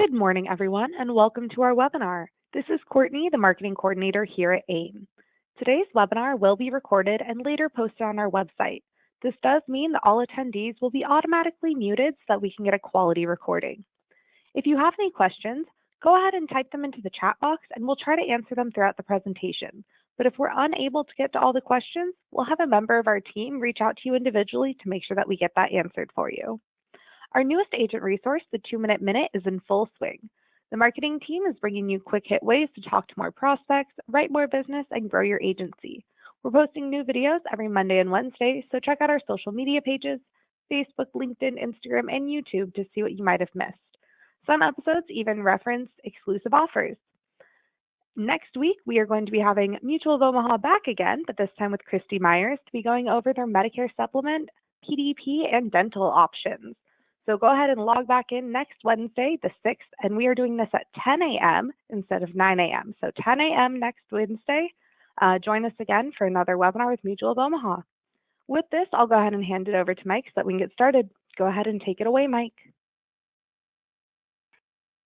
Good morning, everyone, and welcome to our webinar. This is Courtney, the Marketing Coordinator here at AIM. Today's webinar will be recorded and later posted on our website. This does mean that all attendees will be automatically muted so that we can get a quality recording. If you have any questions, go ahead and type them into the chat box and we'll try to answer them throughout the presentation. But if we're unable to get to all the questions, we'll have a member of our team reach out to you individually to make sure that we get that answered for you. Our newest agent resource, the 2-Minute Minute, is in full swing. The marketing team is bringing you quick hit ways to talk to more prospects, write more business, and grow your agency. We're posting new videos every Monday and Wednesday, so check out our social media pages, Facebook, LinkedIn, Instagram, and YouTube to see what you might have missed. Some episodes even reference exclusive offers. Next week, we are going to be having Mutual of Omaha back again, but this time with Christy Myers to be going over their Medicare supplement, PDP, and dental options. So go ahead and log back in next Wednesday, the 6th, and we are doing this at 10 a.m. instead of 9 a.m. So 10 a.m. next Wednesday. Join us again for another webinar with Mutual of Omaha. With this, I'll go ahead and hand it over to Mike so that we can get started. Go ahead and take it away, Mike.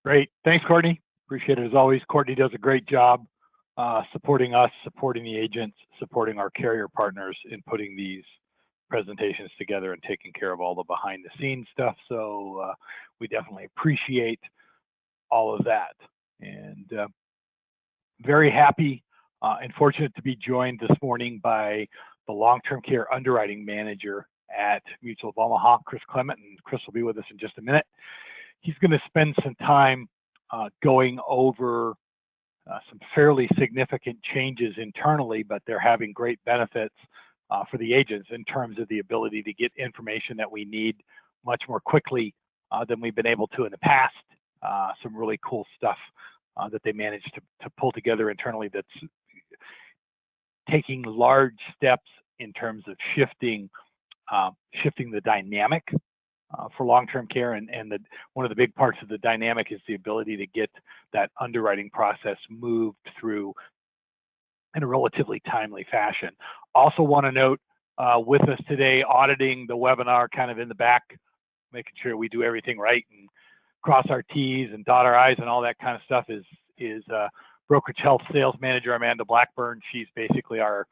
Great. Thanks, Courtney. Appreciate it as always. Courtney does a great job supporting us, supporting the agents, supporting our carrier partners in putting these presentations together and taking care of all the behind the scenes stuff. So we definitely appreciate all of that. And very happy and fortunate to be joined this morning by the long-term care underwriting manager at Mutual of Omaha, Chris Clement, and Chris will be with us in just a minute. He's going to spend some time going over some fairly significant changes internally, but they're having great benefits for the agents in terms of the ability to get information that we need much more quickly than we've been able to in the past. Some really cool stuff that they managed to pull together internally that's taking large steps in terms of shifting the dynamic for long-term care. And one of the big parts of the dynamic is the ability to get that underwriting process moved through in a relatively timely fashion. Also want to note with us today, auditing the webinar kind of in the back, making sure we do everything right and cross our T's and dot our I's and all that kind of stuff is Brokerage Health Sales Manager Amanda Blackburn. She's basically our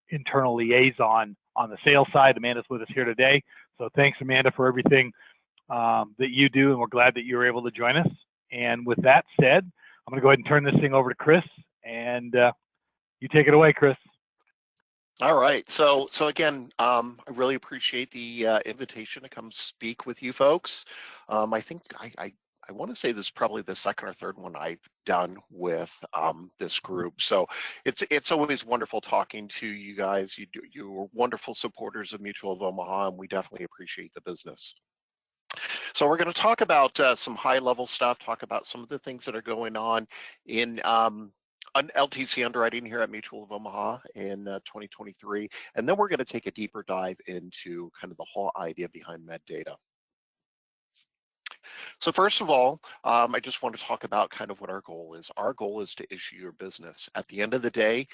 internal liaison on the sales side. Amanda's with us here today. So thanks, Amanda, for everything that you do, and we're glad that you were able to join us. And with that said, I'm going to go ahead and turn this thing over to Chris, and you take it away, Chris. All right. So again, I really appreciate the invitation to come speak with you folks. I think I want to say this is probably the second or third one I've done with this group. So it's always wonderful talking to you guys. You're wonderful supporters of Mutual of Omaha, and we definitely appreciate the business. So we're going to talk about some high-level stuff, talk about some of the things that are going on in LTC underwriting here at Mutual of Omaha in 2023. And then we're going to take a deeper dive into kind of the whole idea behind med data. So first of all, I just want to talk about kind of what our goal is. Our goal is to issue your business. At the end of the day,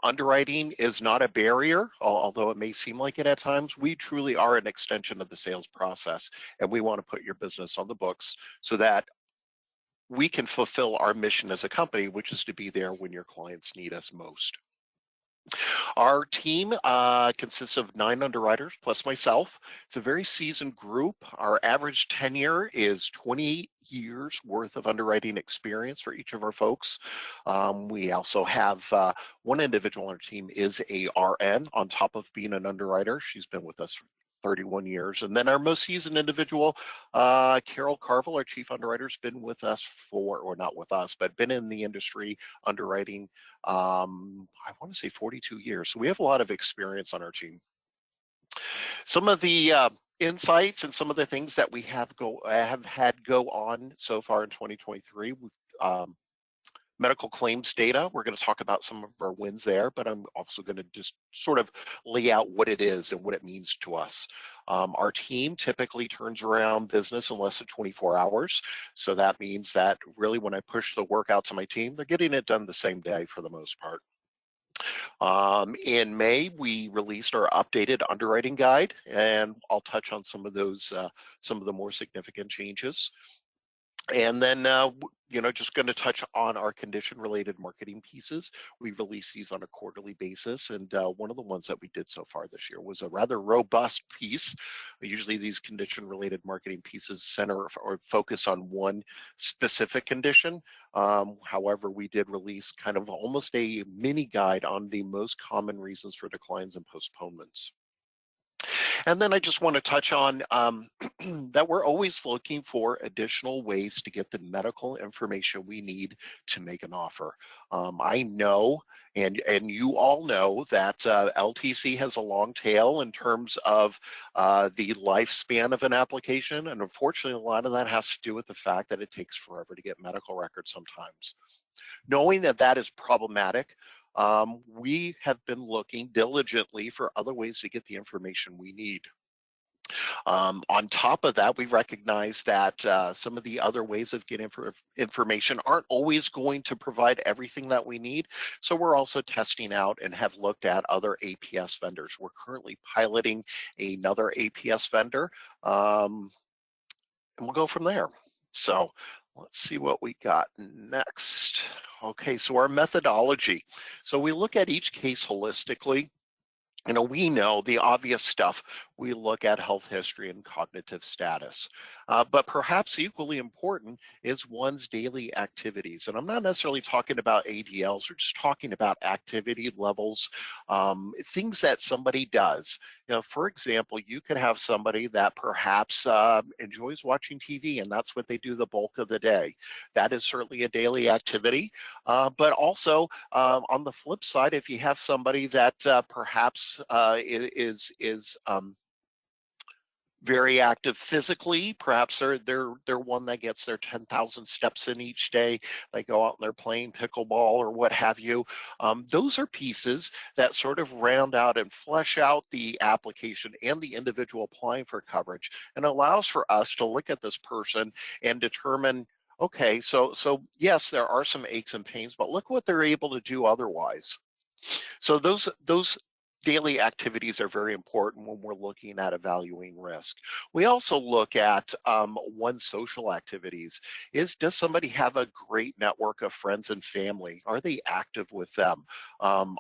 underwriting is not a barrier, although it may seem like it at times. We truly are an extension of the sales process, and we want to put your business on the books so that we can fulfill our mission as a company, which is to be there when your clients need us most. Our team consists of 9 underwriters plus myself. It's a very seasoned group. Our average tenure is 20 years worth of underwriting experience for each of our folks. We also have one individual on our team is a RN on top of being an underwriter. She's been with us for 31 years. And then our most seasoned individual, Carol Carville, our chief underwriter, has been with us or not with us, but been in the industry underwriting, I want to say 42 years. So we have a lot of experience on our team. Some of the insights and some of the things that we have had go on so far in 2023. Medical claims data. We're going to talk about some of our wins there, but I'm also going to just sort of lay out what it is and what it means to us. Our team typically turns around business in less than 24 hours. So that means that really when I push the work out to my team, they're getting it done the same day for the most part. In May, we released our updated underwriting guide, and I'll touch on some of those, some of the more significant changes. And then, just going to touch on our condition-related marketing pieces. We release these on a quarterly basis, and one of the ones that we did so far this year was a rather robust piece. Usually these condition-related marketing pieces center or focus on one specific condition. However, we did release kind of almost a mini guide on the most common reasons for declines and postponements. And then I just want to touch on that we're always looking for additional ways to get the medical information we need to make an offer. I know, and you all know, that LTC has a long tail in terms of the lifespan of an application, and unfortunately a lot of that has to do with the fact that it takes forever to get medical records sometimes. Knowing that that is problematic, we have been looking diligently for other ways to get the information we need. On top of that, we recognize that some of the other ways of getting information aren't always going to provide everything that we need. So we're also testing out and have looked at other APS vendors. We're currently piloting another APS vendor, and we'll go from there. So let's see what we got next. Okay, so our methodology. So we look at each case holistically. We know the obvious stuff. We look at health history and cognitive status. But perhaps equally important is one's daily activities. And I'm not necessarily talking about ADLs, we're just talking about activity levels, things that somebody does. For example, you could have somebody that perhaps enjoys watching TV, and that's what they do the bulk of the day. That is certainly a daily activity. But also, on the flip side, if you have somebody that perhaps is very active physically, perhaps they're one that gets their 10,000 steps in each day. They go out and they're playing pickleball or what have you. Those are pieces that sort of round out and flesh out the application and the individual applying for coverage, and allows for us to look at this person and determine, okay, so yes, there are some aches and pains, but look what they're able to do otherwise. So those daily activities are very important when we're looking at evaluating risk. We also look at one's social activities. Does somebody have a great network of friends and family? Are they active with them?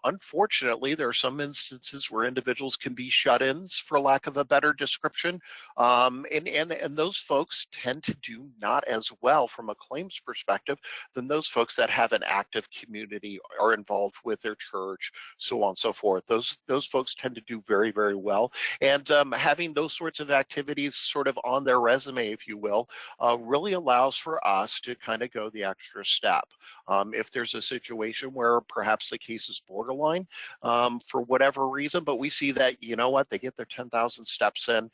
Unfortunately, there are some instances where individuals can be shut-ins, for lack of a better description, and those folks tend to do not as well from a claims perspective than those folks that have an active community, are involved with their church, so on and so forth. Those folks tend to do very, very well. And having those sorts of activities sort of on their resume, if you will, really allows for us to kind of go the extra step. If there's a situation where perhaps the case is borderline for whatever reason, but we see that, you know what, they get their 10,000 steps in,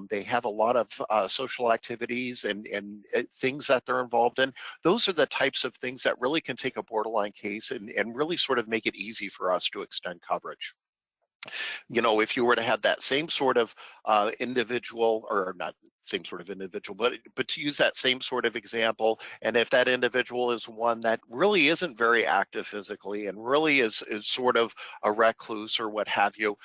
they have a lot of social activities and things that they're involved in, those are the types of things that really can take a borderline case and really sort of make it easy for us to extend coverage. If you were to have that same sort of individual, or not same sort of individual, but to use that same sort of example, and if that individual is one that really isn't very active physically and really is sort of a recluse or what have you,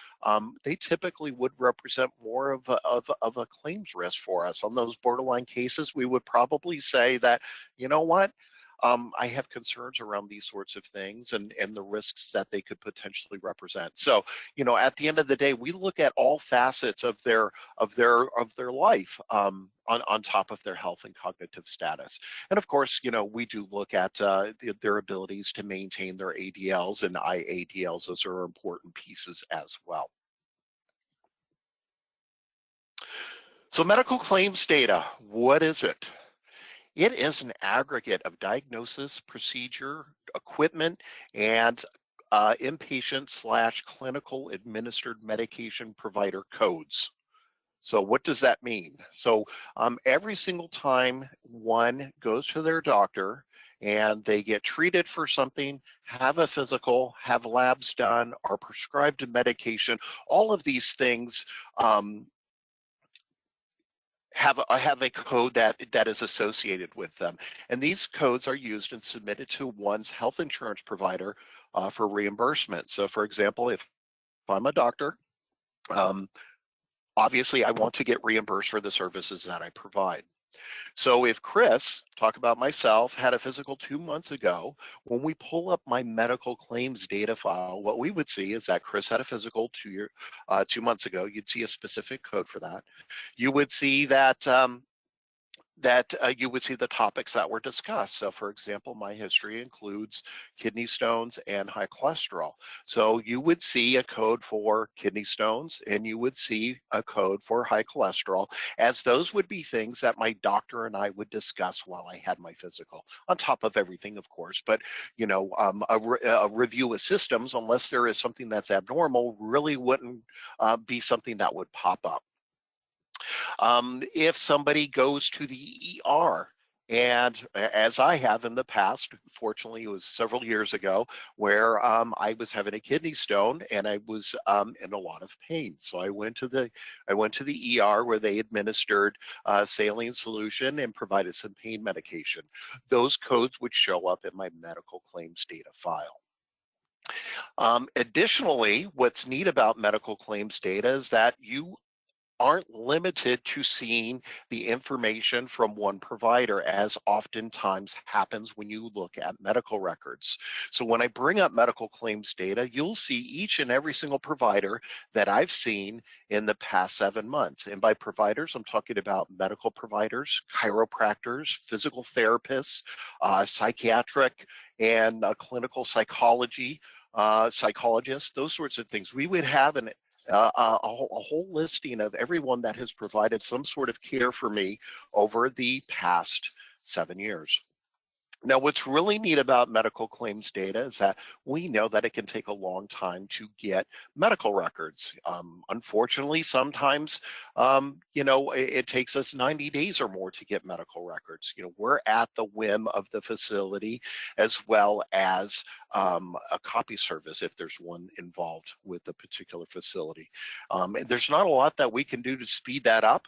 they typically would represent more of a claims risk for us. On those borderline cases, we would probably say that, you know what, I have concerns around these sorts of things and the risks that they could potentially represent. So, at the end of the day, we look at all facets of their life on top of their health and cognitive status. And of course, we do look at their abilities to maintain their ADLs and IADLs. Those are important pieces as well. So medical claims data, what is it? It is an aggregate of diagnosis, procedure, equipment, and inpatient/clinical administered medication provider codes. So what does that mean? So every single time one goes to their doctor and they get treated for something, have a physical, have labs done, are prescribed a medication, all of these things have a code that is associated with them. And these codes are used and submitted to one's health insurance provider for reimbursement. So for example, if I'm a doctor, obviously I want to get reimbursed for the services that I provide. So if Chris, talk about myself, had a physical 2 months ago, when we pull up my medical claims data file, what we would see is that Chris had a physical 2 months ago. You'd see a specific code for that. You would see that you would see the topics that were discussed. So for example, my history includes kidney stones and high cholesterol. So you would see a code for kidney stones and you would see a code for high cholesterol, as those would be things that my doctor and I would discuss while I had my physical, on top of everything, of course. But a review of systems, unless there is something that's abnormal, really wouldn't be something that would pop up. If somebody goes to the ER, and as I have in the past, fortunately it was several years ago, where I was having a kidney stone and I was in a lot of pain. So I went to the ER, where they administered saline solution and provided some pain medication. Those codes would show up in my medical claims data file. Additionally, what's neat about medical claims data is that you aren't limited to seeing the information from one provider, as oftentimes happens when you look at medical records. So when I bring up medical claims data, you'll see each and every single provider that I've seen in the past 7 months. And by providers, I'm talking about medical providers, chiropractors, physical therapists, psychiatric and clinical psychology, psychologists, those sorts of things. We would have a whole listing of everyone that has provided some sort of care for me over the past 7 years. Now, what's really neat about medical claims data is that we know that it can take a long time to get medical records. Unfortunately, sometimes, it takes us 90 days or more to get medical records. We're at the whim of the facility, as well as a copy service if there's one involved with a particular facility. And there's not a lot that we can do to speed that up.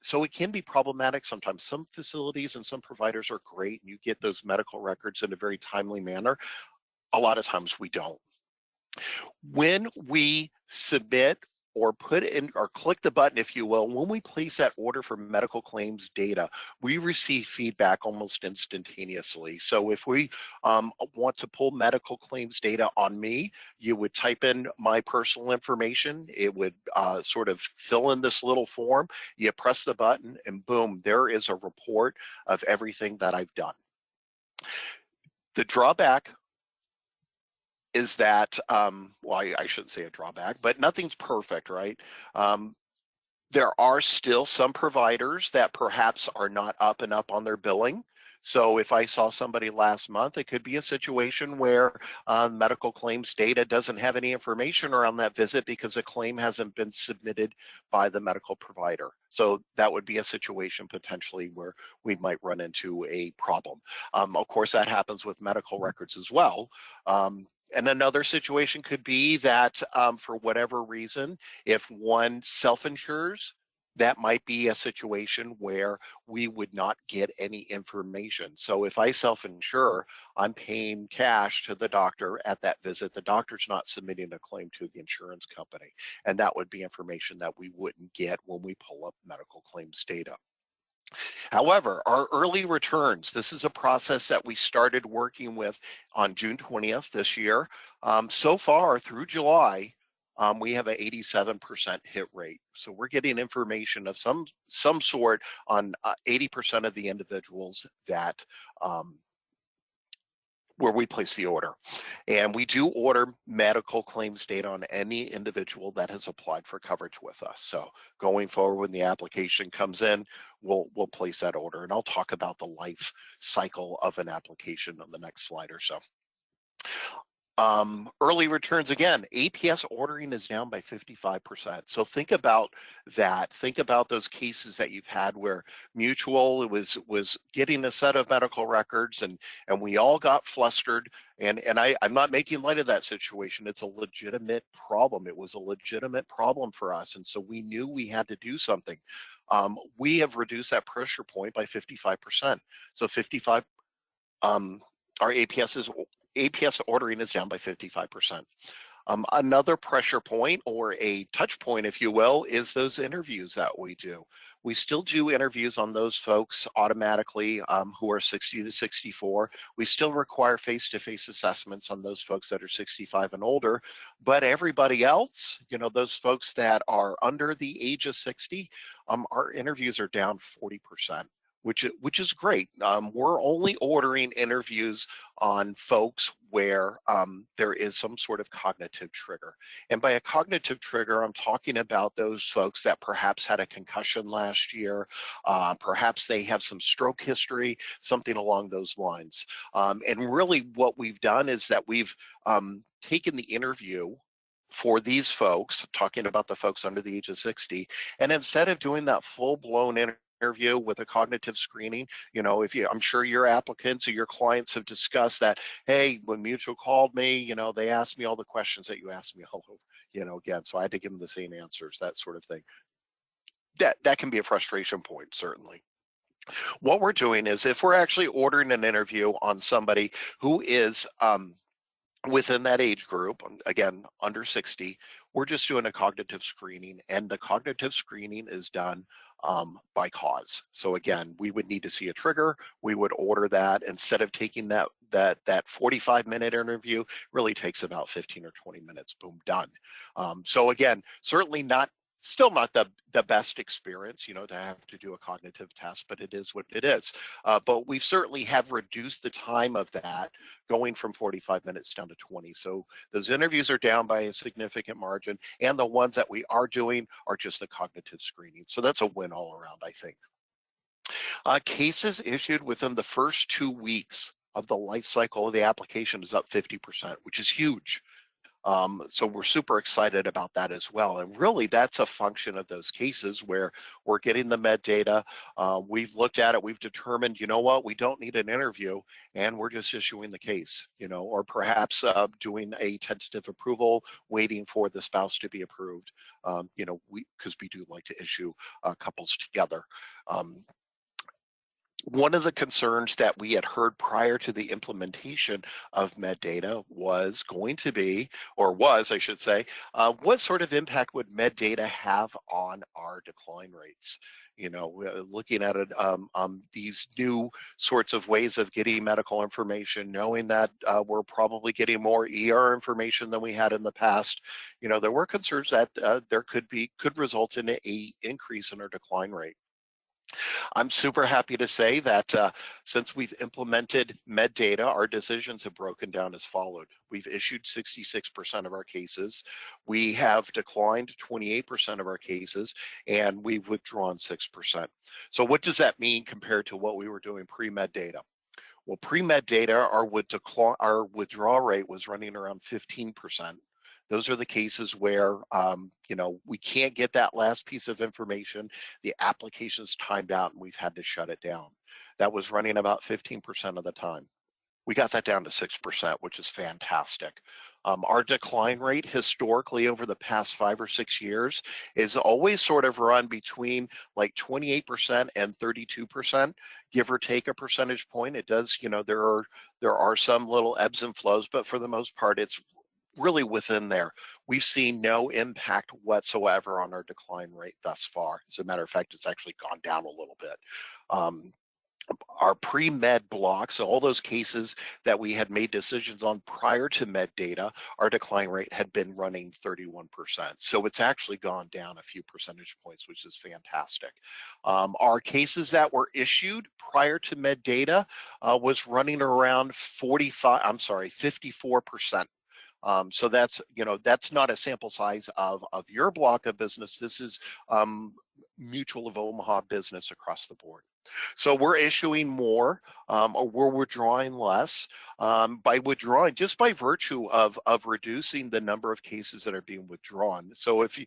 So it can be problematic sometimes. Some facilities and some providers are great and you get those medical records in a very timely manner. A lot of times we don't. When we submit or put in or click the button, if you will, when we place that order for medical claims data, we receive feedback almost instantaneously. So if we want to pull medical claims data on me, you would type in my personal information. It would sort of fill in this little form. You press the button and boom, there is a report of everything that I've done. The drawback is that, well, I shouldn't say a drawback, but nothing's perfect, right? There are still some providers that perhaps are not up and up on their billing. So if I saw somebody last month, it could be a situation where medical claims data doesn't have any information around that visit because a claim hasn't been submitted by the medical provider. So that would be a situation potentially where we might run into a problem. Of course, that happens with medical records as well. And another situation could be that for whatever reason, if one self-insures, that might be a situation where we would not get any information. So if I self-insure, I'm paying cash to the doctor at that visit. The doctor's not submitting a claim to the insurance company. And that would be information that we wouldn't get when we pull up medical claims data. However, our early returns, this is a process that we started working with on June 20th this year. So far through July, we have an 87% hit rate. So we're getting information of some sort on 80% of the individuals that where we place the order. And we do order medical claims data on any individual that has applied for coverage with us. So going forward, when the application comes in, we'll place that order. And I'll talk about the life cycle of an application on the next slide or so. Early returns, again, APS ordering is down by 55%. So think about that. Think about those cases that you've had where Mutual was getting a set of medical records and we all got flustered. And I'm not making light of that situation. It's a legitimate problem. It was a legitimate problem for us. And so we knew we had to do something. We have reduced that pressure point by 55%. So 55, our APS ordering is down by 55%. Another pressure point, or a touch point, if you will, is those interviews that we do. We still do interviews on those folks automatically who are 60 to 64. We still require face-to-face assessments on those folks that are 65 and older, but everybody else, those folks that are under the age of 60, our interviews are down 40%. Which is great. We're only ordering interviews on folks where there is some sort of cognitive trigger. And by a cognitive trigger, I'm talking about those folks that perhaps had a concussion last year, perhaps they have some stroke history, something along those lines. And really what we've done is that we've taken the interview for these folks, talking about the folks under the age of 60, and instead of doing that full-blown interview with a cognitive screening, I'm sure your applicants or your clients have discussed that, hey, when Mutual called me, they asked me all the questions that you asked me all over, again, so I had to give them the same answers, that sort of thing. That can be a frustration point, certainly. What we're doing is, if we're actually ordering an interview on somebody who is within that age group, again, under 60, we're just doing a cognitive screening, and the cognitive screening is done by cause. So again, we would need to see a trigger. We would order that. Instead of taking that 45-minute interview, really takes about 15 or 20 minutes. Boom, done. So again, certainly still not the best experience, to have to do a cognitive test, but it is what it is. But we certainly have reduced the time of that, going from 45 minutes down to 20. So those interviews are down by a significant margin, and the ones that we are doing are just the cognitive screening. So that's a win all around, I think. Cases issued within the first 2 weeks of the life cycle of the application is up 50%, which is huge. So we're super excited about that as well. And really, that's a function of those cases where we're getting the med data. We've looked at it. We've determined, what, we don't need an interview, and we're just issuing the case, or perhaps doing a tentative approval, waiting for the spouse to be approved, because we do like to issue couples together. One of the concerns that we had heard prior to the implementation of MedData was going to be, or was, I should say, what sort of impact would MedData have on our decline rates? Looking at it, these new sorts of ways of getting medical information, knowing that we're probably getting more ER information than we had in the past, there were concerns that there could result in a increase in our decline rate. I'm super happy to say that since we've implemented MedData, our decisions have broken down as followed. We've issued 66% of our cases, we have declined 28% of our cases, and we've withdrawn 6%. So what does that mean compared to what we were doing pre-MedData? Well, pre-MedData, our withdrawal rate was running around 15%. Those are the cases where, we can't get that last piece of information. The application's timed out and we've had to shut it down. That was running about 15% of the time. We got that down to 6%, which is fantastic. Our decline rate historically over the past 5 or 6 years is always sort of run between like 28% and 32%, give or take a percentage point. It does, there are some little ebbs and flows, but for the most part, it's really within there. We've seen no impact whatsoever on our decline rate thus far. As a matter of fact, it's actually gone down a little bit. Our pre-med blocks, so all those cases that we had made decisions on prior to med data, our decline rate had been running 31%. So it's actually gone down a few percentage points, which is fantastic. Our cases that were issued prior to med data was running around 54%. So that's not a sample size of your block of business. This is Mutual of Omaha business across the board. So we're issuing more, or we're withdrawing less. By withdrawing, just by virtue of reducing the number of cases that are being withdrawn. So if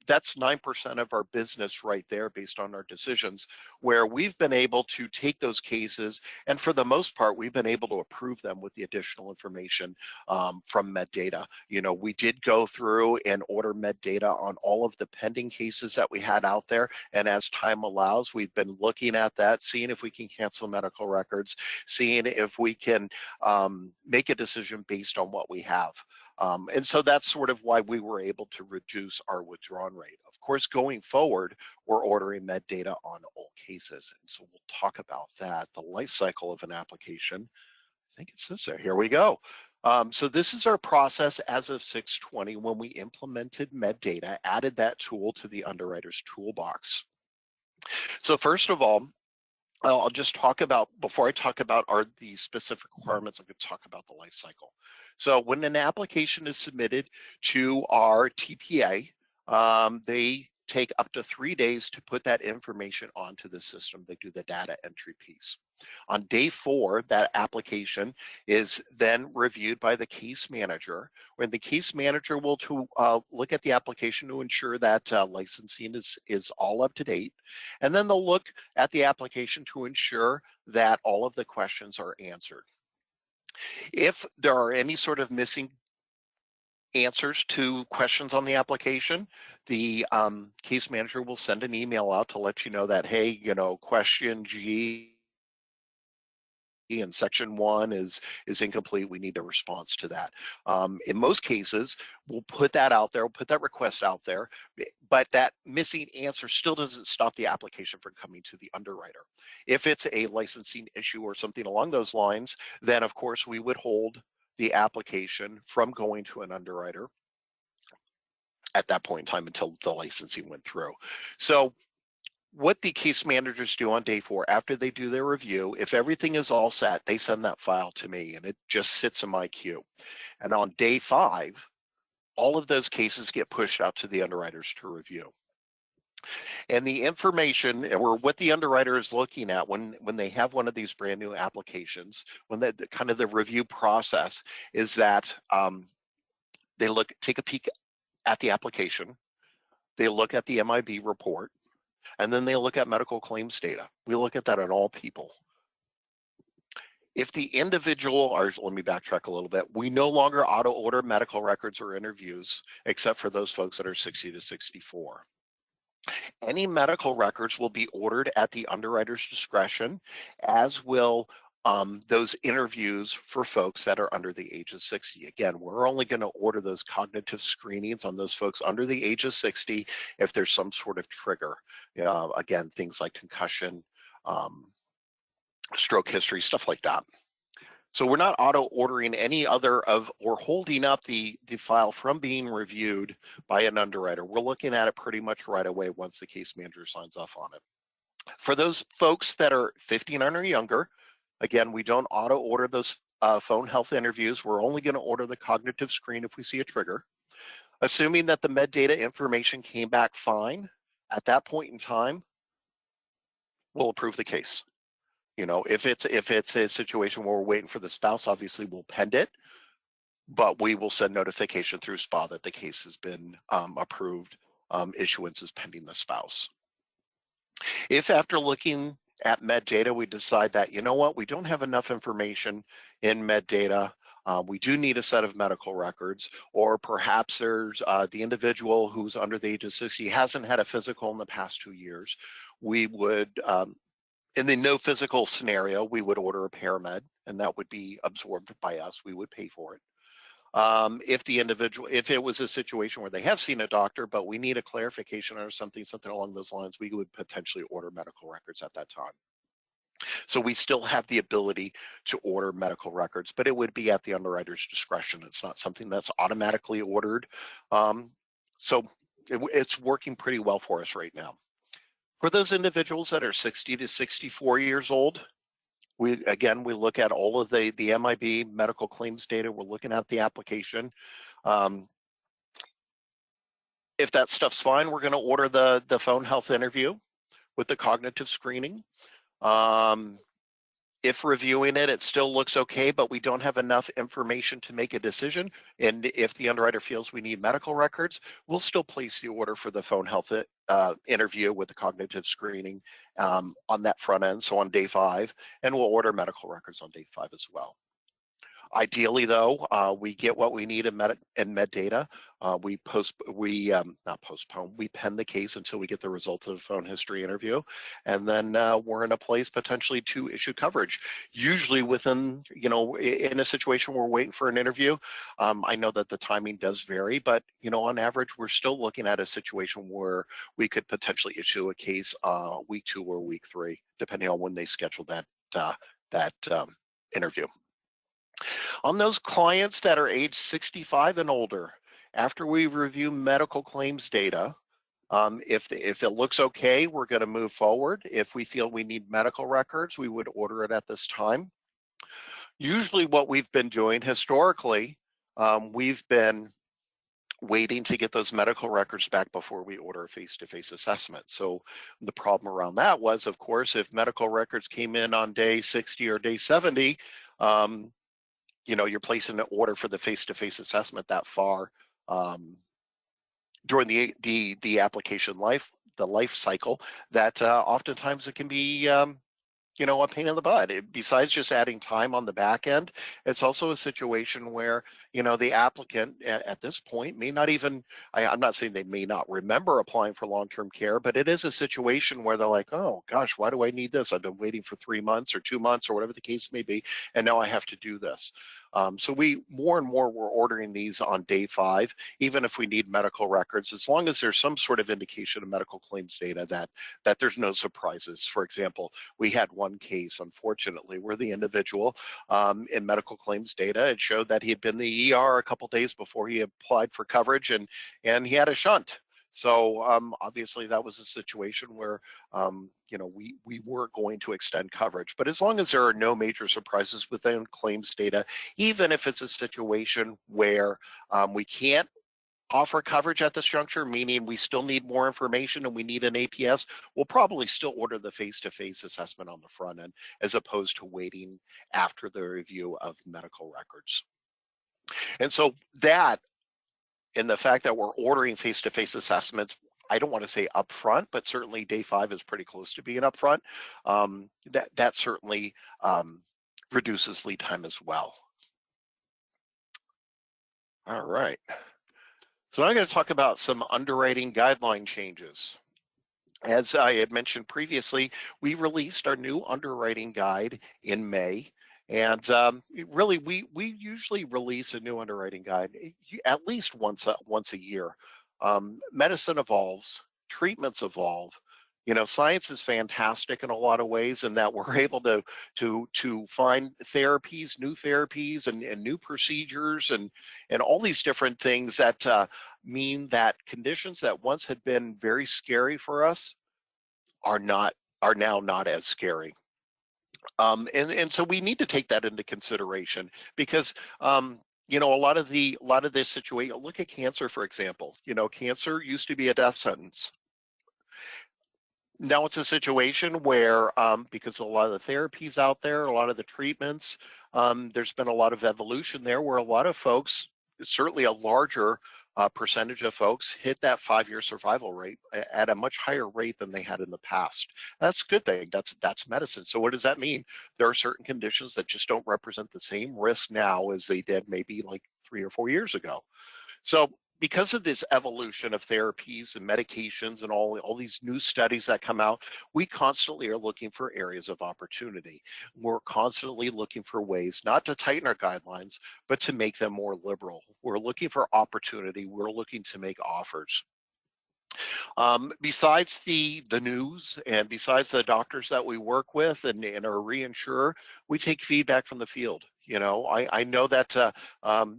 that's 9% of our business right there based on our decisions, where we've been able to take those cases, and for the most part, we've been able to approve them with the additional information from MedData. We did go through and order MedData on all of the pending cases that we had out there, and as time allows, we've been looking at that, seeing if we can cancel medical records, seeing if we can make a decision based on what we have. And so that's sort of why we were able to reduce our withdrawn rate. Of course, going forward, we're ordering med data on all cases. And so we'll talk about that, the life cycle of an application. I think it's this there. Here we go. So this is our process as of 6/20 when we implemented med data, added that tool to the underwriter's toolbox. So first of all, I'll just talk about, before I talk about the specific requirements, I'm going to talk about the life cycle. So when an application is submitted to our TPA, they take up to 3 days to put that information onto the system. They do the data entry piece. On day 4, that application is then reviewed by the case manager, when the case manager will look at the application to ensure that licensing is all up to date. And then they'll look at the application to ensure that all of the questions are answered. If there are any sort of missing answers to questions on the application, the case manager will send an email out to let you know that, hey, question G in section 1 is incomplete. We need a response to that. In most cases, we'll put that out there, we'll put that request out there, but that missing answer still doesn't stop the application from coming to the underwriter. If it's a licensing issue or something along those lines, then of course we would hold the application from going to an underwriter at that point in time until the licensing went through. So what the case managers do on day 4, after they do their review, if everything is all set, they send that file to me and it just sits in my queue. And on day 5, all of those cases get pushed out to the underwriters to review. And the information, or what the underwriter is looking at when they have one of these brand new applications, when the kind of the review process is that they take a peek at the application, they look at the MIB report, and then they look at medical claims data. We look at that on all people. If the individual, or let me backtrack a little bit, we no longer auto order medical records or interviews, except for those folks that are 60 to 64. Any medical records will be ordered at the underwriter's discretion, as will those interviews for folks that are under the age of 60. Again, we're only going to order those cognitive screenings on those folks under the age of 60 if there's some sort of trigger. Again, things like concussion, stroke history, stuff like that. So we're not auto ordering any other or holding up the file from being reviewed by an underwriter. We're looking at it pretty much right away once the case manager signs off on it. For those folks that are 59 or younger, again, we don't auto order those phone health interviews. We're only going to order the cognitive screen if we see a trigger. Assuming that the med data information came back fine, at that point in time, we'll approve the case. If it's a situation where we're waiting for the spouse, obviously we'll pend it, but we will send notification through SPA that the case has been approved. Issuance is pending the spouse. If after looking at med data, we decide that, we don't have enough information in med data, we do need a set of medical records, or perhaps there's the individual who's under the age of 60 hasn't had a physical in the past 2 years, we would, in the no physical scenario, we would order a paramed, and that would be absorbed by us. We would pay for it. If it was a situation where they have seen a doctor, but we need a clarification or something along those lines, we would potentially order medical records at that time. So we still have the ability to order medical records, but it would be at the underwriter's discretion. It's not something that's automatically ordered. So it's working pretty well for us right now. For those individuals that are 60 to 64 years old, we look at all of the MIB medical claims data. We're looking at the application. If that stuff's fine, we're going to order the phone health interview with the cognitive screening. If reviewing it still looks okay, but we don't have enough information to make a decision, and if the underwriter feels we need medical records, we'll still place the order for the phone health interview with the cognitive screening on that front end, so on day 5, and we'll order medical records on day 5 as well. Ideally, though, we get what we need in med data. We pen the case until we get the results of the phone history interview, and then we're in a place potentially to issue coverage. Usually within, in a situation where we're waiting for an interview. I know that the timing does vary, but on average, we're still looking at a situation where we could potentially issue a case week 2 or week 3, depending on when they schedule that interview. On those clients that are age 65 and older, after we review medical claims data, if it looks okay, we're going to move forward. If we feel we need medical records, we would order it at this time. Usually what we've been doing historically, we've been waiting to get those medical records back before we order a face-to-face assessment. So the problem around that was, of course, if medical records came in on day 60 or day 70, you're placing an order for the face-to-face assessment that far during the application life cycle, that oftentimes it can be a pain in the butt. Besides just adding time on the back end, it's also a situation where, the applicant at this point may not even, I'm not saying they may not remember applying for long-term care, but it is a situation where they're like, oh gosh, why do I need this? I've been waiting for 3 months or 2 months or whatever the case may be, and now I have to do this. So more and more we're ordering these on day 5, even if we need medical records, as long as there's some sort of indication of medical claims data that there's no surprises. For example, we had one case, unfortunately, where the individual in medical claims data, it showed that he had been in the ER a couple days before he applied for coverage, and he had a shunt. So obviously that was a situation where we weren't going to extend coverage. But as long as there are no major surprises within claims data, even if it's a situation where we can't offer coverage at this juncture, meaning we still need more information and we need an APS, we'll probably still order the face-to-face assessment on the front end, as opposed to waiting after the review of medical records. And so that, and the fact that we're ordering face-to-face assessments, I don't want to say upfront, but certainly day 5 is pretty close to being upfront. That certainly reduces lead time as well. All right. So I'm going to talk about some underwriting guideline changes. As I had mentioned previously, we released our new underwriting guide in May. And really, we usually release a new underwriting guide at least once a year. Medicine evolves, treatments evolve. Science is fantastic in a lot of ways, in that we're able to find therapies, new therapies, and new procedures, and all these different things that mean that conditions that once had been very scary for us are now not as scary. And so we need to take that into consideration, because a lot of this situation, look at cancer, for example. Cancer used to be a death sentence. Now it's a situation where, because a lot of the therapies out there, a lot of the treatments, there's been a lot of evolution there, where a lot of folks, certainly a larger percentage of folks, hit that 5-year survival rate at a much higher rate than they had in the past. That's a good thing. That's medicine. So what does that mean? There are certain conditions that just don't represent the same risk now as they did maybe like 3 or 4 years ago. So because of this evolution of therapies and medications and all these new studies that come out, we constantly are looking for areas of opportunity. We're constantly looking for ways not to tighten our guidelines, but to make them more liberal. We're looking for opportunity. We're looking to make offers. Besides the news, and besides the doctors that we work with and our reinsurer, we take feedback from the field. I know that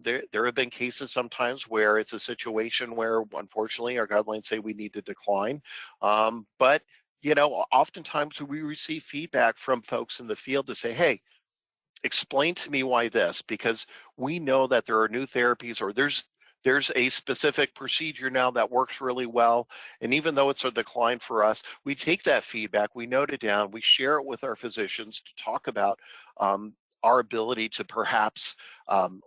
there have been cases sometimes where it's a situation where, unfortunately, our guidelines say we need to decline. But oftentimes we receive feedback from folks in the field to say, hey, explain to me why this, because we know that there are new therapies, or there's a specific procedure now that works really well. And even though it's a decline for us, we take that feedback, we note it down, we share it with our physicians to talk about our ability to perhaps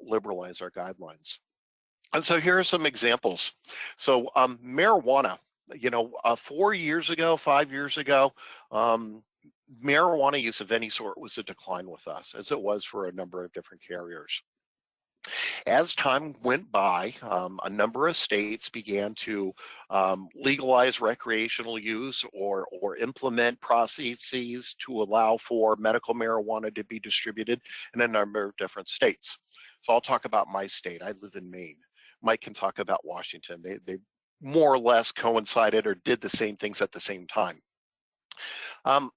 liberalize our guidelines. And so here are some examples. So marijuana, 4 years ago, 5 years ago, marijuana use of any sort was a decline with us, as it was for a number of different carriers. As time went by, a number of states began to legalize recreational use or implement processes to allow for medical marijuana to be distributed in a number of different states. So I'll talk about my state. I live in Maine. Mike can talk about Washington. They more or less coincided or did the same things at the same time. Um,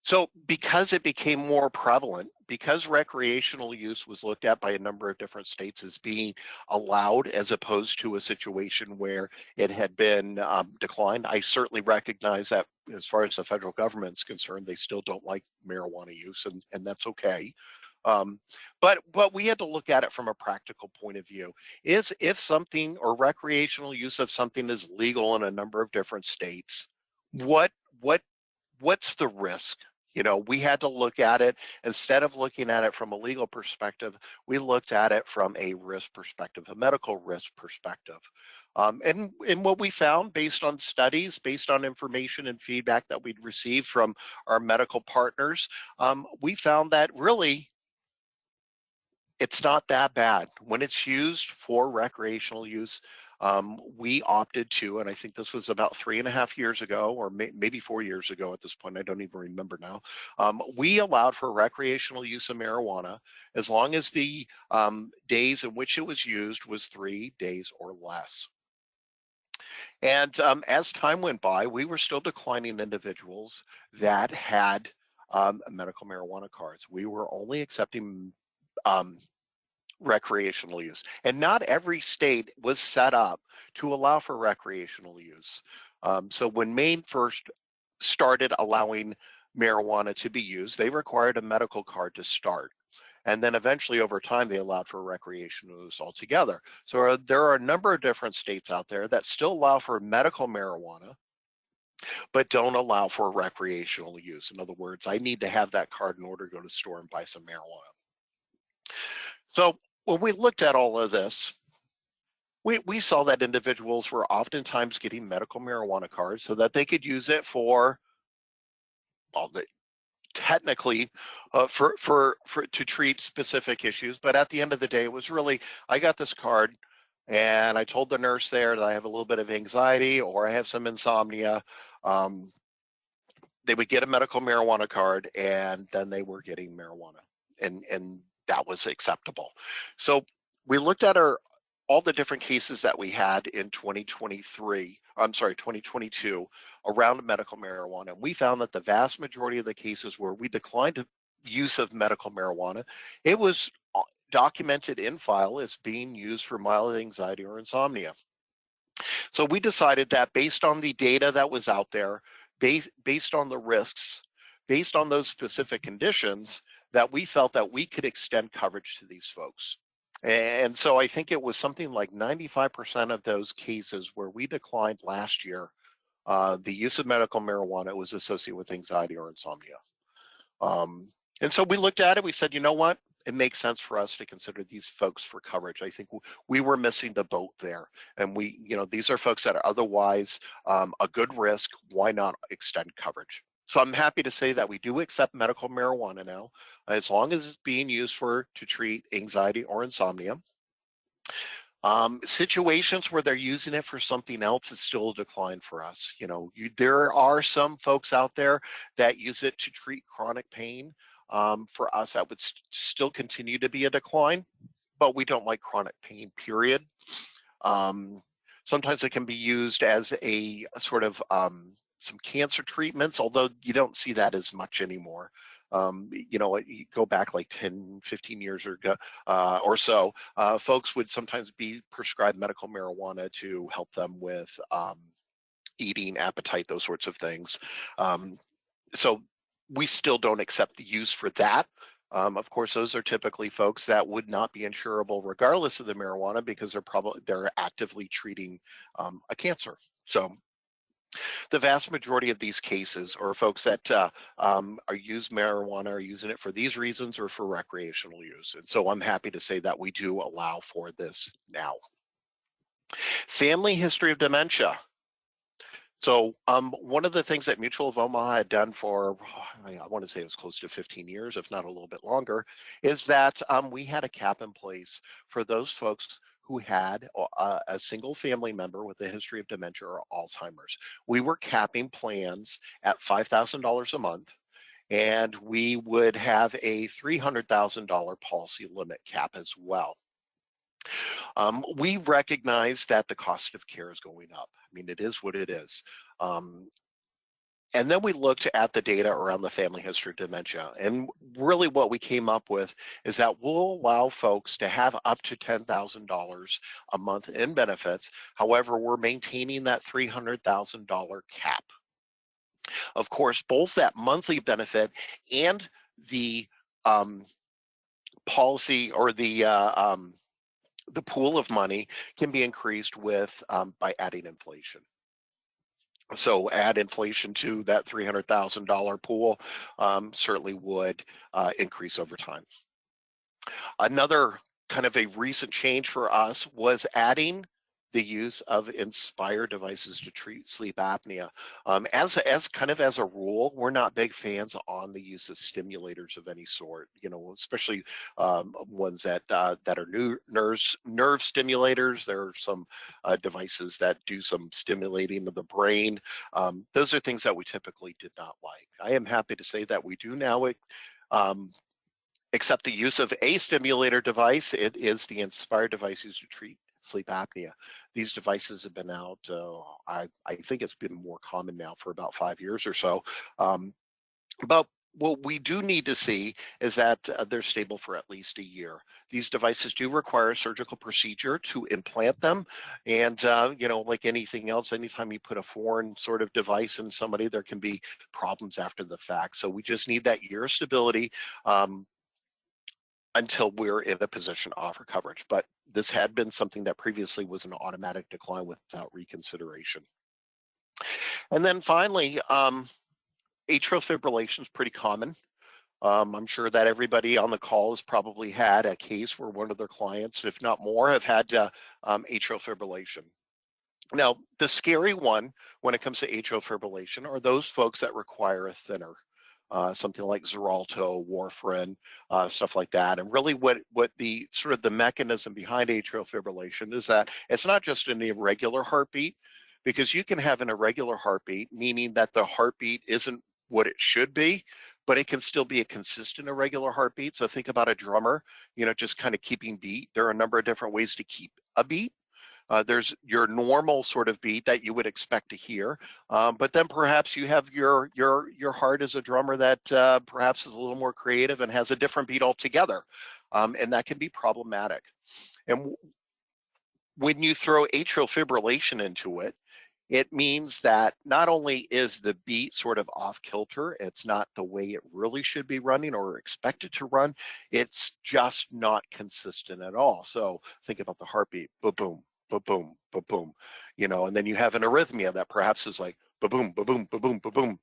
So because it became more prevalent, because recreational use was looked at by a number of different states as being allowed as opposed to a situation where it had been declined, I certainly recognize that as far as the federal government's concerned, they still don't like marijuana use, and that's okay. But we had to look at it from a practical point of view. Is if something or recreational use of something is legal in a number of different states, what's the risk? You know, we had to look at it, instead of looking at it from a legal perspective, we looked at it from a risk perspective, a medical risk perspective. And what we found based on studies, based on information and feedback that we'd received from our medical partners, we found that really it's not that bad. When it's used for recreational use, we opted to, and I think this was about 3.5 years ago, or maybe 4 years ago at this point, I don't even remember now. We allowed for recreational use of marijuana as long as the days in which it was used was 3 days or less. And as time went by, we were still declining individuals that had medical marijuana cards. We were only accepting recreational use. And not every state was set up to allow for recreational use. So when Maine first started allowing marijuana to be used, they required a medical card to start. And then eventually over time, they allowed for recreational use altogether. So there are a number of different states out there that still allow for medical marijuana, but don't allow for recreational use. In other words, I need to have that card in order to go to the store and buy some marijuana. So when we looked at all of this, we saw that individuals were oftentimes getting medical marijuana cards so that they could use it for, well, technically for to treat specific issues. But at the end of the day, it was really, I got this card and I told the nurse there that I have a little bit of anxiety or I have some insomnia. They would get a medical marijuana card and then they were getting marijuana, and that was acceptable. So we looked at all the different cases that we had in 2022 around medical marijuana. And we found that the vast majority of the cases where we declined use of medical marijuana, it was documented in file as being used for mild anxiety or insomnia. So we decided that based on the data that was out there, based on the risks, based on those specific conditions, that we felt that we could extend coverage to these folks. And so I think it was something like 95% of those cases where we declined last year, the use of medical marijuana was associated with anxiety or insomnia. And so we looked at it, we said, you know what? It makes sense for us to consider these folks for coverage. I think we were missing the boat there. And these are folks that are otherwise a good risk. Why not extend coverage? So I'm happy to say that we do accept medical marijuana now, as long as it's being used to treat anxiety or insomnia. Situations where they're using it for something else is still a decline for us. There are some folks out there that use it to treat chronic pain. For us, that would still continue to be a decline, but we don't like chronic pain, period. Sometimes it can be used as a sort of some cancer treatments, although you don't see that as much anymore. You go back like 10, 15 years ago or so, folks would sometimes be prescribed medical marijuana to help them with eating, appetite, those sorts of things. So we still don't accept the use for that. Of course, those are typically folks that would not be insurable regardless of the marijuana because they're actively treating a cancer. So the vast majority of these cases are folks that are use marijuana are using it for these reasons or for recreational use. And so I'm happy to say that we do allow for this now. Family history of dementia. So one of the things that Mutual of Omaha had done for, I want to say it was close to 15 years, if not a little bit longer, is that we had a cap in place for those folks who had a single family member with a history of dementia or Alzheimer's. We were capping plans at $5,000 a month, and we would have a $300,000 policy limit cap as well. We recognize that the cost of care is going up. I mean, it is what it is. And then we looked at the data around the family history of dementia. And really what we came up with is that we'll allow folks to have up to $10,000 a month in benefits. However, we're maintaining that $300,000 cap. Of course, both that monthly benefit and the policy or the pool of money can be increased with by adding inflation. So add inflation to that $300,000 pool certainly would increase over time. Another kind of a recent change for us was adding the use of Inspire devices to treat sleep apnea. As kind of as a rule, we're not big fans on the use of stimulators of any sort. You know, especially ones that are nerve stimulators. There are some devices that do some stimulating of the brain. Those are things that we typically did not like. I am happy to say that we do now. Except the use of a stimulator device, it is the Inspire device used to treat sleep apnea. These devices have been out, I think it's been more common now for about 5 years or so. But what we do need to see is that they're stable for at least a year. These devices do require a surgical procedure to implant them. And, you know, like anything else, anytime you put a foreign sort of device in somebody, there can be problems after the fact. So we just need that year of stability until we're in a position to offer coverage. But this had been something that previously was an automatic decline without reconsideration. And then finally, atrial fibrillation is pretty common. I'm sure that everybody on the call has probably had a case where one of their clients, if not more, have had atrial fibrillation. Now, the scary one when it comes to atrial fibrillation are those folks that require a thinner. Something like Xarelto, warfarin, stuff like that. And really what the sort of the mechanism behind atrial fibrillation is that it's not just an irregular heartbeat, because you can have an irregular heartbeat, meaning that the heartbeat isn't what it should be, but it can still be a consistent irregular heartbeat. So think about a drummer, you know, just kind of keeping beat. There are a number of different ways to keep a beat. There's your normal sort of beat that you would expect to hear, but then perhaps you have your heart as a drummer that perhaps is a little more creative and has a different beat altogether, and that can be problematic. And when you throw atrial fibrillation into it, it means that not only is the beat sort of off kilter, it's not the way it really should be running or expected to run, it's just not consistent at all. So think about the heartbeat, ba-boom, ba-boom, ba-boom, you know, and then you have an arrhythmia that perhaps is like ba-boom, ba-boom, ba-boom, ba-boom.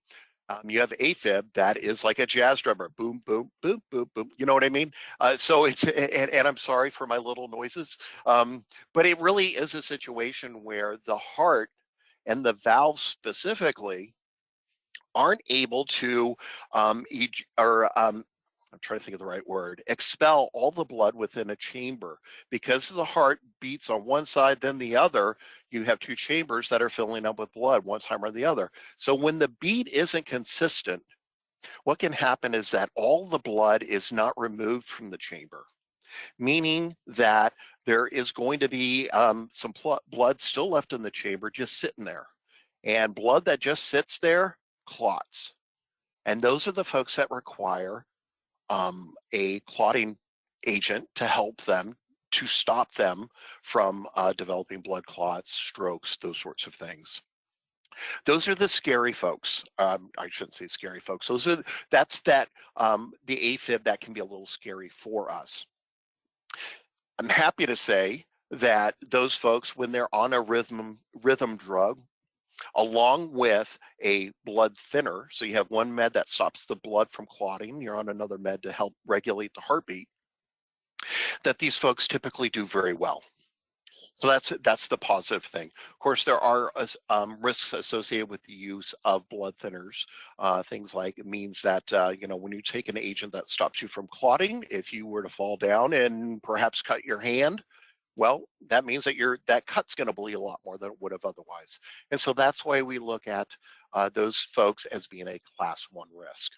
You have AFib that is like a jazz drummer, boom, boom, boom, boom, boom. You know what I mean? So it's, and I'm sorry for my little noises, but it really is a situation where the heart and the valves specifically aren't able to I'm trying to think of the right word, expel all the blood within a chamber. Because the heart beats on one side, then the other, you have two chambers that are filling up with blood one time or the other. So when the beat isn't consistent, what can happen is that all the blood is not removed from the chamber, meaning that there is going to be some blood still left in the chamber just sitting there. And blood that just sits there clots. And those are the folks that require a clotting agent to help them, to stop them from developing blood clots, strokes, those sorts of things. Those are the scary folks. I shouldn't say scary folks. That's the AFib that can be a little scary for us. I'm happy to say that those folks, when they're on a rhythm drug, along with a blood thinner, so you have one med that stops the blood from clotting, you're on another med to help regulate the heartbeat, that these folks typically do very well. So that's the positive thing. Of course, there are risks associated with the use of blood thinners. Things like it means that when you take an agent that stops you from clotting, if you were to fall down and perhaps cut your hand, well, that means that that cut's going to bleed a lot more than it would have otherwise. And so that's why we look at those folks as being a class 1 risk.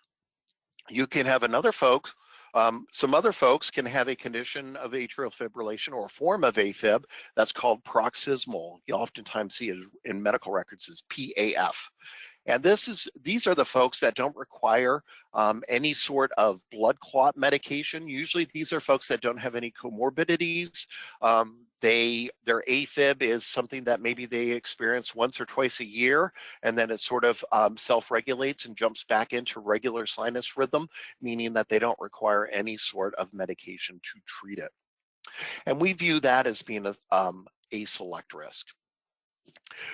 You can have some other folks can have a condition of atrial fibrillation or a form of AFib that's called paroxysmal. You oftentimes see it in medical records as PAF. And these are the folks that don't require any sort of blood clot medication. Usually these are folks that don't have any comorbidities. Their AFib is something that maybe they experience once or twice a year, and then it sort of self-regulates and jumps back into regular sinus rhythm, meaning that they don't require any sort of medication to treat it. And we view that as being a select risk.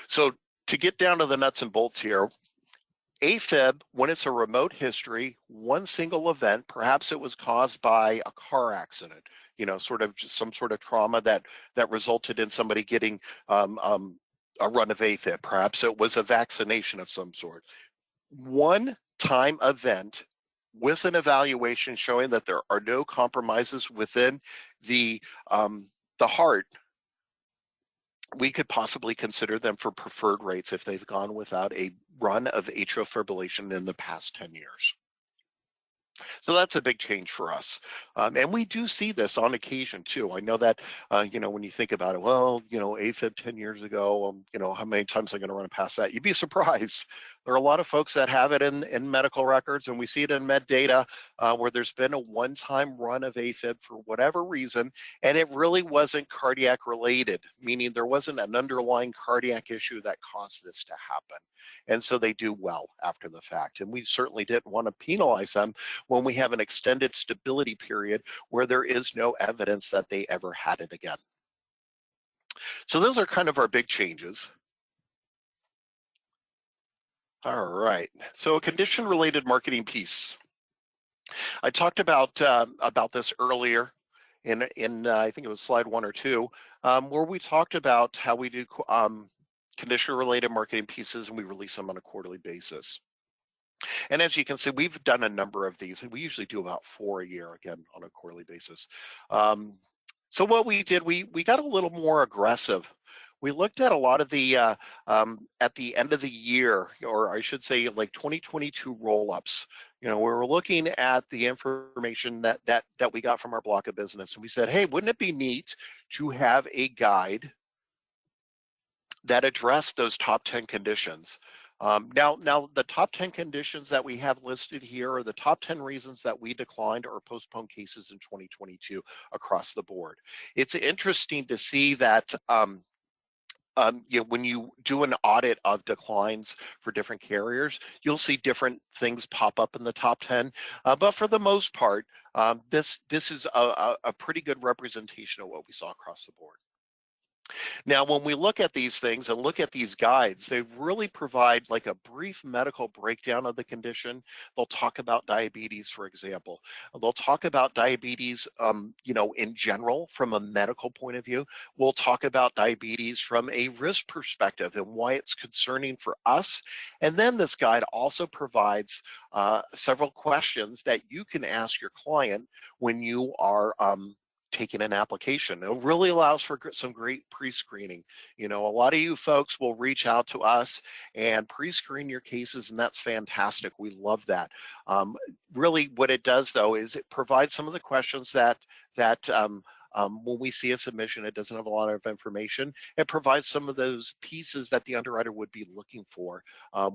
So to get down to the nuts and bolts here, AFib, when it's a remote history, one single event, perhaps it was caused by a car accident, sort of just some sort of trauma that resulted in somebody getting a run of AFib. Perhaps it was a vaccination of some sort. One-time event with an evaluation showing that there are no compromises within the heart, we could possibly consider them for preferred rates if they've gone without a run of atrial fibrillation in the past 10 years. So that's a big change for us. And we do see this on occasion too. I know that, when you think about it, well, AFib 10 years ago, how many times am I going to run past that? You'd be surprised. There are a lot of folks that have it in medical records, and we see it in med data where there's been a one-time run of AFib for whatever reason, and it really wasn't cardiac related, meaning there wasn't an underlying cardiac issue that caused this to happen. And so they do well after the fact. And we certainly didn't want to penalize them when we have an extended stability period where there is no evidence that they ever had it again. So those are kind of our big changes. All right, so a condition-related marketing piece. I talked about this earlier in I think it was slide 1 or 2, where we talked about how we do condition-related marketing pieces, and we release them on a quarterly basis. And as you can see, we've done a number of these, and we usually do about 4 a year, again, on a quarterly basis. So what we did, we got a little more aggressive. We looked at a lot of the, at the end of the year, or I should say like 2022 roll-ups. We were looking at the information that we got from our block of business, and we said, hey, wouldn't it be neat to have a guide that addressed those top 10 conditions? Now, the top 10 conditions that we have listed here are the top 10 reasons that we declined or postponed cases in 2022 across the board. It's interesting to see that when you do an audit of declines for different carriers, you'll see different things pop up in the top 10. But for the most part, this is a pretty good representation of what we saw across the board. Now, when we look at these things and look at these guides, they really provide like a brief medical breakdown of the condition. They'll talk about diabetes, for example. They'll talk about diabetes, in general from a medical point of view. We'll talk about diabetes from a risk perspective and why it's concerning for us. And then this guide also provides several questions that you can ask your client when you are taking an application. It really allows for some great pre-screening. A lot of you folks will reach out to us and pre-screen your cases, and that's fantastic. We love that. Really what it does though is it provides some of the questions that when we see a submission, it doesn't have a lot of information. It provides some of those pieces that the underwriter would be looking for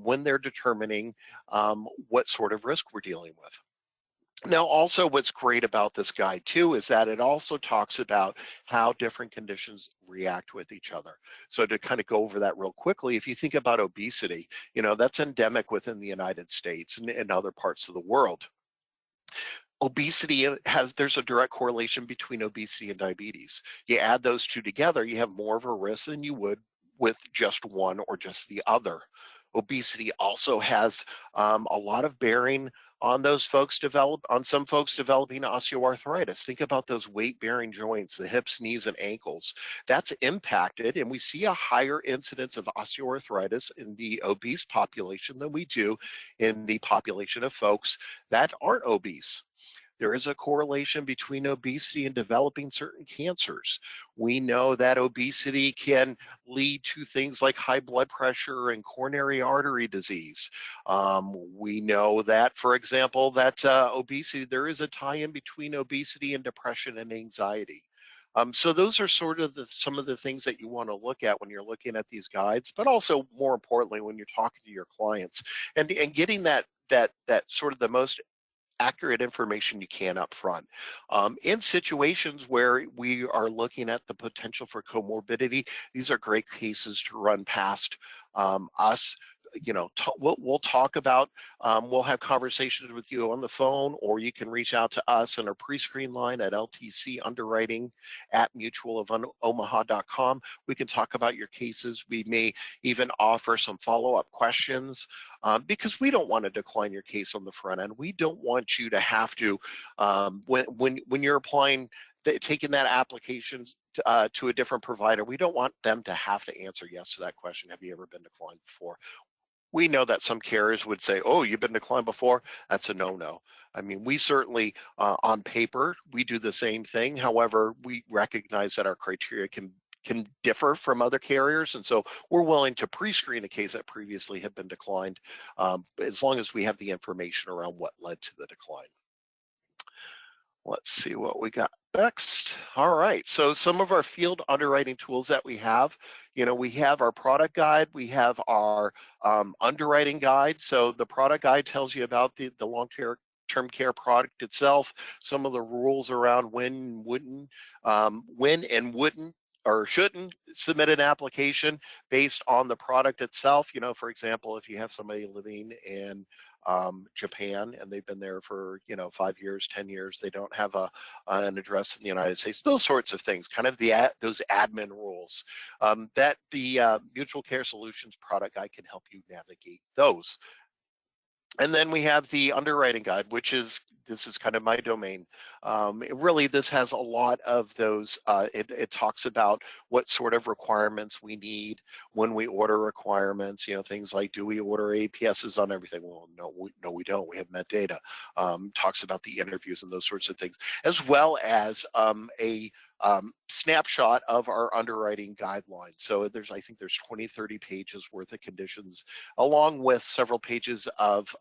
when they're determining what sort of risk we're dealing with. Now, also what's great about this guide too is that it also talks about how different conditions react with each other. So to kind of go over that real quickly, if you think about obesity, that's endemic within the United States and other parts of the world. Obesity there's a direct correlation between obesity and diabetes. You add those two together, you have more of a risk than you would with just one or just the other. Obesity also has a lot of bearing on some folks developing osteoarthritis. Think about those weight-bearing joints, the hips, knees, and ankles. That's impacted, and we see a higher incidence of osteoarthritis in the obese population than we do in the population of folks that aren't obese. There is a correlation between obesity and developing certain cancers. We know that obesity can lead to things like high blood pressure and coronary artery disease. We know that, for example, that obesity, there is a tie-in between obesity and depression and anxiety. So those are sort of some of the things that you want to look at when you're looking at these guides, but also more importantly, when you're talking to your clients and getting that sort of the most accurate information you can up front. In situations where we are looking at the potential for comorbidity, these are great cases to run past us. We'll talk about, we'll have conversations with you on the phone, or you can reach out to us in our pre-screen line at LTC Underwriting at mutualofomaha.com. We can talk about your cases. We may even offer some follow-up questions because we don't want to decline your case on the front end. We don't want you to have to, when you're applying, taking that application to a different provider, we don't want them to have to answer yes to that question. Have you ever been declined before? We know that some carriers would say, oh, you've been declined before? That's a no-no. I mean, we certainly, on paper, we do the same thing. However, we recognize that our criteria can differ from other carriers. And so we're willing to pre-screen a case that previously had been declined, as long as we have the information around what led to the decline. Let's see what we got next. All right, so some of our field underwriting tools that we have, we have our product guide, we have our underwriting guide. So the product guide tells you about the long-term care product itself, some of the rules around when and wouldn't or shouldn't submit an application based on the product itself. For example, if you have somebody living in Japan and they've been there for 5 years, 10 years, they don't have an address in the United States, those sorts of things, kind of those admin rules that the Mutual Care Solutions product guide can help you navigate those. And then we have the underwriting guide, which this is kind of my domain. This has a lot of those. It talks about what sort of requirements we need when we order requirements. Things like, do we order APSs on everything? Well, no, we don't. We have met data. Talks about the interviews and those sorts of things, as well as a snapshot of our underwriting guidelines. So I think there's 20, 30 pages worth of conditions, along with several pages of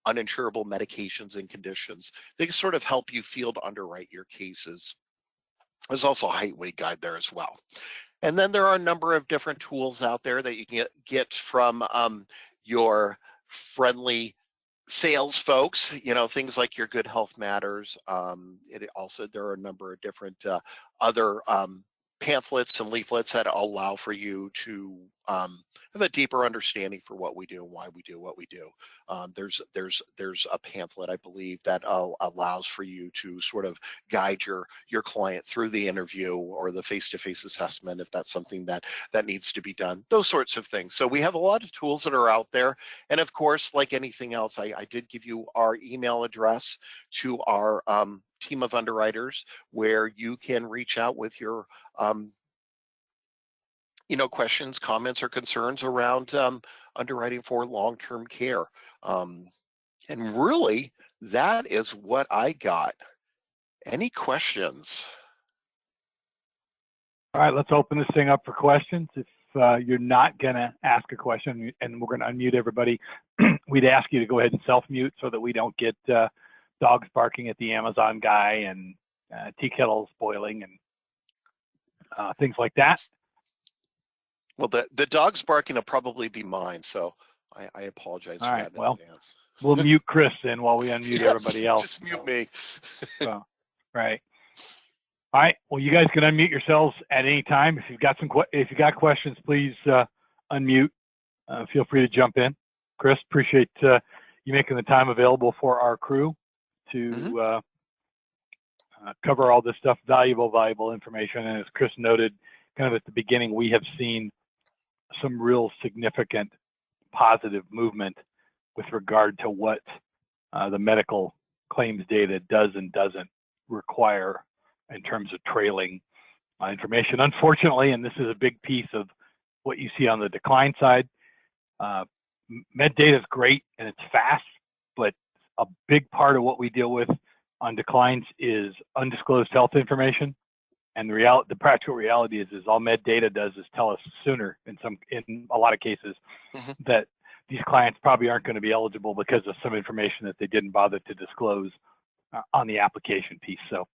uninsurable medications and conditions. They can sort of help you field underwrite your cases. There's also a height weight guide there as well. And then there are a number of different tools out there that you can get from your friendly sales folks, things like Your Good Health Matters. There are a number of different other pamphlets and leaflets that allow for you to have a deeper understanding for what we do and why we do what we do. There's a pamphlet, I believe, that allows for you to sort of guide your client through the interview or the face-to-face assessment if that's something that needs to be done, those sorts of things. So we have a lot of tools that are out there. And of course, like anything else, I did give you our email address to our team of underwriters where you can reach out with your questions, comments, or concerns around underwriting for long-term care. And really, that is what I got. Any questions? All right, let's open this thing up for questions. If you're not going to ask a question, and we're going to unmute everybody, we'd ask you to go ahead and self-mute so that we don't get dogs barking at the Amazon guy and tea kettles boiling and things like that. Well, the dog's barking will probably be mine, so I apologize for that in advance. We'll mute Chris then while we unmute everybody else. Just mute me. So, right. All right. Well, you guys can unmute yourselves at any time. If you've got questions, please unmute. Feel free to jump in. Chris, appreciate you making the time available for our crew to cover all this stuff, valuable information. And as Chris noted, kind of at the beginning, we have seen some real significant positive movement with regard to what the medical claims data does and doesn't require in terms of trailing information. Unfortunately, and this is a big piece of what you see on the decline side, med data is great and it's fast, but a big part of what we deal with on declines is undisclosed health information. And the practical reality is all med data does is tell us sooner in a lot of cases that these clients probably aren't going to be eligible because of some information that they didn't bother to disclose on the application piece. So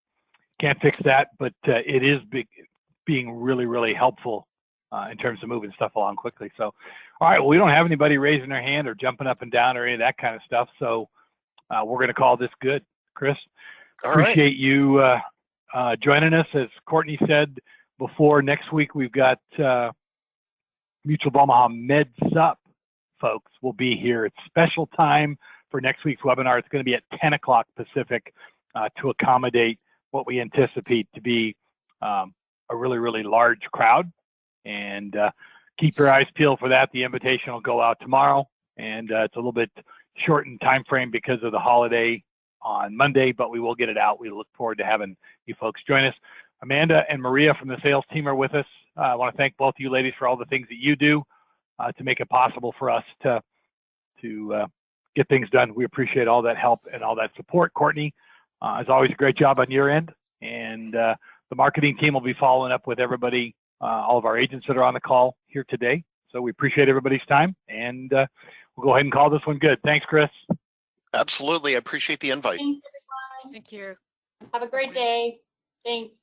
can't fix that, but it is being really, really helpful in terms of moving stuff along quickly. So, all right, well, we don't have anybody raising their hand or jumping up and down or any of that kind of stuff. So we're going to call this good. Chris, appreciate you joining us. As Courtney said before, next week we've got Mutual of Omaha Med Sup folks will be here. It's special time for next week's webinar. It's going to be at 10 o'clock Pacific to accommodate what we anticipate to be a really, really large crowd. And keep your eyes peeled for that. The invitation will go out tomorrow, and it's a little bit shortened time frame because of the holiday on Monday, but we will get it out. We look forward to having you folks join us. Amanda and Maria from the sales team are with us. I want to thank both of you ladies for all the things that you do to make it possible for us to get things done. We appreciate all that help and all that support. Courtney, as always, a great job on your end. And the marketing team will be following up with everybody, all of our agents that are on the call here today. So we appreciate everybody's time, and we'll go ahead and call this one good. Thanks, Chris. Absolutely. I appreciate the invite. Thanks, everyone. Thank you. Have a great day. Thanks.